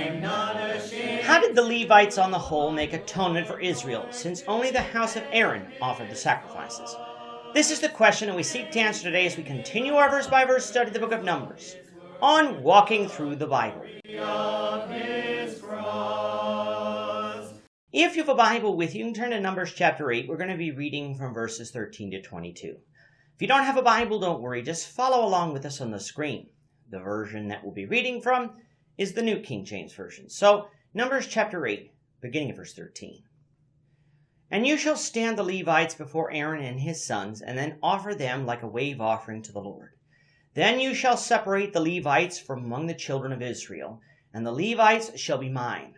How did the Levites on the whole make atonement for Israel, since only the house of Aaron offered the sacrifices? This is the question that we seek to answer today as we continue our verse-by-verse study of the book of Numbers on Walking Through the Bible. If you have a Bible with you, you can turn to Numbers chapter 8. We're going to be reading from verses 13 to 22. If you don't have a Bible, don't worry. Just follow along with us on the screen. The version that we'll be reading from is the New King James Version. So, Numbers chapter 8, beginning of verse 13. And you shall stand the Levites before Aaron and his sons, and then offer them like a wave offering to the Lord. Then you shall separate the Levites from among the children of Israel, and the Levites shall be mine.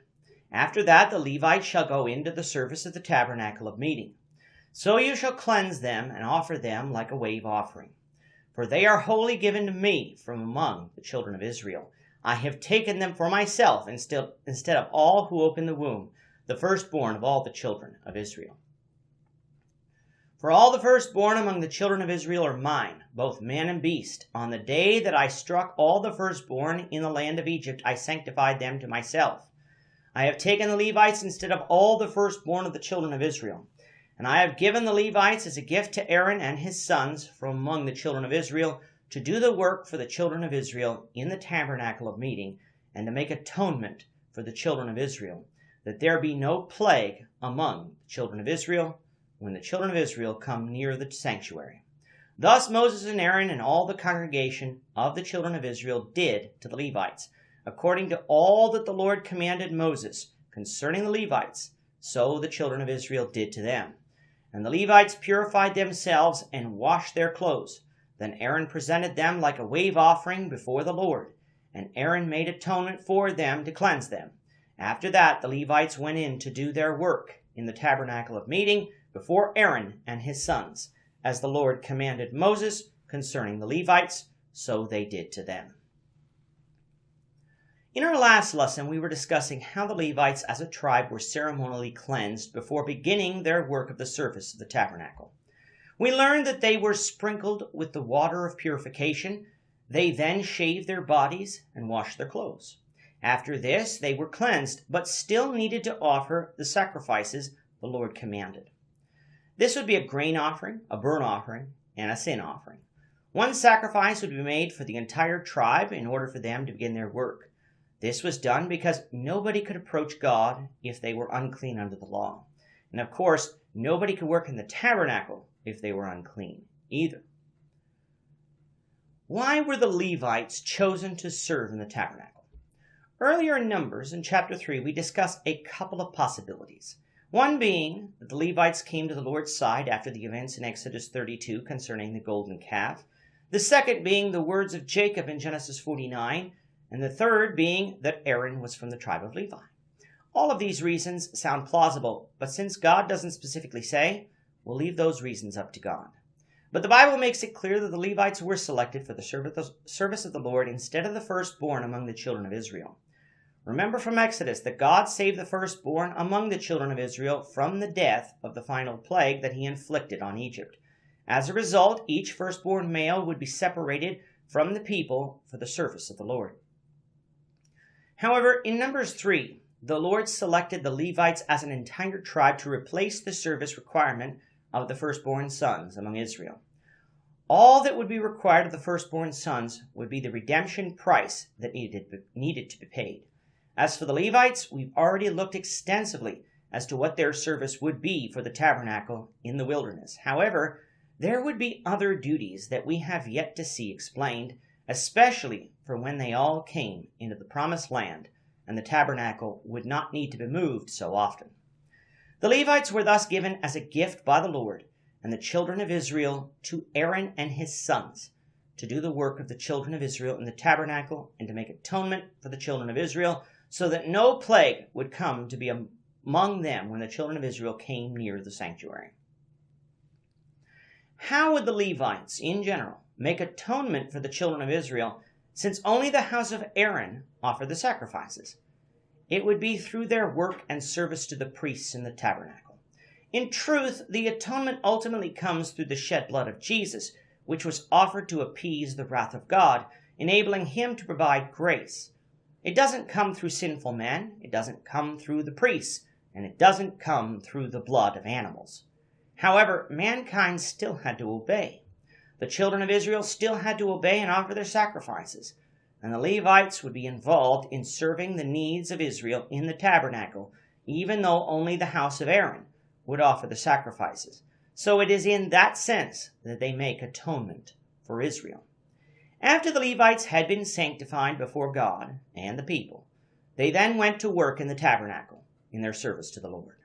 After that the Levites shall go into the service of the tabernacle of meeting. So you shall cleanse them and offer them like a wave offering. For they are wholly given to me from among the children of Israel. I have taken them for myself instead of all who open the womb, the firstborn of all the children of Israel. For all the firstborn among the children of Israel are mine, both man and beast. On the day that I struck all the firstborn in the land of Egypt, I sanctified them to myself. I have taken the Levites instead of all the firstborn of the children of Israel. And I have given the Levites as a gift to Aaron and his sons from among the children of Israel to do the work for the children of Israel in the tabernacle of meeting, and to make atonement for the children of Israel, that there be no plague among the children of Israel when the children of Israel come near the sanctuary. Thus Moses and Aaron and all the congregation of the children of Israel did to the Levites, according to all that the Lord commanded Moses concerning the Levites, so the children of Israel did to them. And the Levites purified themselves and washed their clothes. Then Aaron presented them like a wave offering before the Lord, and Aaron made atonement for them to cleanse them. After that, the Levites went in to do their work in the tabernacle of meeting before Aaron and his sons, as the Lord commanded Moses concerning the Levites, so they did to them. In our last lesson, we were discussing how the Levites as a tribe were ceremonially cleansed before beginning their work of the service of the tabernacle. We learned that they were sprinkled with the water of purification. They then shaved their bodies and washed their clothes. After this, they were cleansed, but still needed to offer the sacrifices the Lord commanded. This would be a grain offering, a burnt offering, and a sin offering. One sacrifice would be made for the entire tribe in order for them to begin their work. This was done because nobody could approach God if they were unclean under the law. And of course, nobody could work in the tabernacle if they were unclean either. Why were the Levites chosen to serve in the tabernacle? Earlier in Numbers, in chapter 3, we discussed a couple of possibilities. One being that the Levites came to the Lord's side after the events in Exodus 32 concerning the golden calf. The second being the words of Jacob in Genesis 49. And the third being that Aaron was from the tribe of Levi. All of these reasons sound plausible, but since God doesn't specifically say, we'll leave those reasons up to God. But the Bible makes it clear that the Levites were selected for the service of the Lord instead of the firstborn among the children of Israel. Remember from Exodus that God saved the firstborn among the children of Israel from the death of the final plague that he inflicted on Egypt. As a result, each firstborn male would be separated from the people for the service of the Lord. However, in Numbers 3, the Lord selected the Levites as an entire tribe to replace the service requirement of the firstborn sons among Israel. All that would be required of the firstborn sons would be the redemption price that needed to be paid. As for the Levites, we've already looked extensively as to what their service would be for the tabernacle in the wilderness. However, there would be other duties that we have yet to see explained, especially for when they all came into the promised land and the tabernacle would not need to be moved so often. The Levites were thus given as a gift by the Lord and the children of Israel to Aaron and his sons to do the work of the children of Israel in the tabernacle and to make atonement for the children of Israel so that no plague would come to be among them when the children of Israel came near the sanctuary. How would the Levites, in general, make atonement for the children of Israel, since only the house of Aaron offered the sacrifices? It would be through their work and service to the priests in the tabernacle. In truth, the atonement ultimately comes through the shed blood of Jesus, which was offered to appease the wrath of God, enabling him to provide grace. It doesn't come through sinful men, it doesn't come through the priests, and it doesn't come through the blood of animals. However, mankind still had to obey. The children of Israel still had to obey and offer their sacrifices, and the Levites would be involved in serving the needs of Israel in the tabernacle, even though only the house of Aaron would offer the sacrifices. So it is in that sense that they make atonement for Israel. After the Levites had been sanctified before God and the people, they then went to work in the tabernacle in their service to the Lord.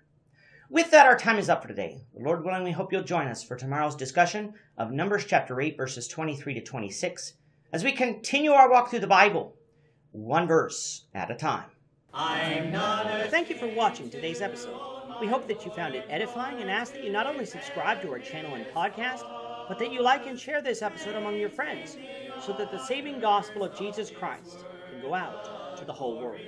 With that, our time is up for today. The Lord willing, we hope you'll join us for tomorrow's discussion of Numbers chapter 8, verses 23 to 26, as we continue our walk through the Bible, one verse at a time. Thank you for watching today's episode. We hope that you found it edifying and ask that you not only subscribe to our channel and podcast, but that you like and share this episode among your friends, so that the saving gospel of Jesus Christ can go out to the whole world.